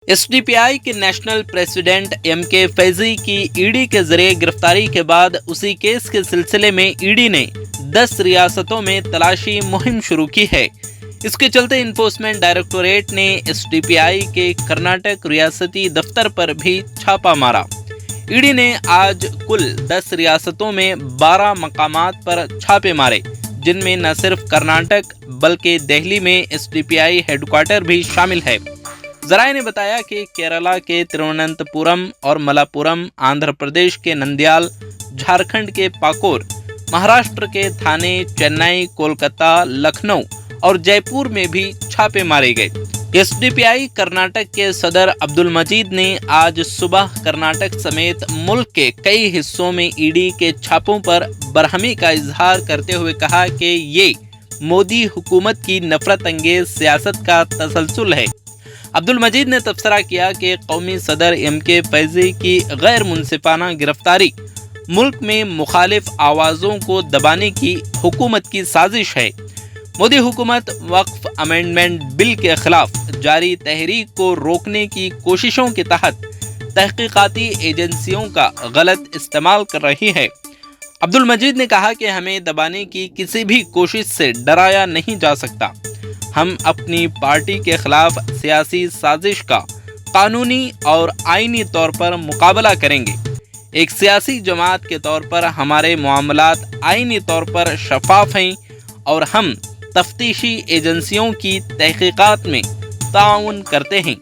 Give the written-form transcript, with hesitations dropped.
S D P آئی کے national president M کے فیضی کی ای ڈی کے ذریعے گرفتاری کے بعد اسی کیس کے سلسلے میں ای ڈی نے 10 ریاستوں میں تلاشی مہم شروع کی ہے۔ اس کے چلتے انفورسمنٹ ڈائریکٹوریٹ نے ایس ڈی پی آئی کے کرناٹک ریاستی دفتر پر بھی چھاپا مارا۔ ای ڈی نے آج کل 10 ریاستوں میں 12 مقامات پر چھاپے مارے، جن میں نہ صرف کرناٹک بلکہ دہلی میں S D P I had quarter بھی شامل ہے۔ ذرائع نے بتایا کہ کیرالہ کے ترووننتپورم اور ملاپورم، آندھرا پردیش کے نندیال، جھارکھنڈ کے پاکور، مہاراشٹر کے تھانے، چنئی، کولکتہ، لکھنؤ اور جے پور میں بھی چھاپے مارے گئے۔ ایس ڈی پی آئی کرناٹک کے صدر عبدالمجید نے آج صبح کرناٹک سمیت ملک کے کئی حصوں میں ای ڈی کے چھاپوں پر برہمی کا اظہار کرتے ہوئے کہا کہ یہ مودی حکومت کی نفرت انگیز سیاست کا تسلسل ہے۔ عبدالمجید نے تبصرہ کیا کہ قومی صدر ایم کے فیضی کی غیر منصفانہ گرفتاری ملک میں مخالف آوازوں کو دبانے کی حکومت کی سازش ہے۔ مودی حکومت وقف امینڈمنٹ بل کے خلاف جاری تحریک کو روکنے کی کوششوں کے تحت تحقیقاتی ایجنسیوں کا غلط استعمال کر رہی ہے۔ عبدالمجید نے کہا کہ ہمیں دبانے کی کسی بھی کوشش سے ڈرایا نہیں جا سکتا۔ ہم اپنی پارٹی کے خلاف سیاسی سازش کا قانونی اور آئینی طور پر مقابلہ کریں گے۔ ایک سیاسی جماعت کے طور پر ہمارے معاملات آئینی طور پر شفاف ہیں اور ہم تفتیشی ایجنسیوں کی تحقیقات میں تعاون کرتے ہیں۔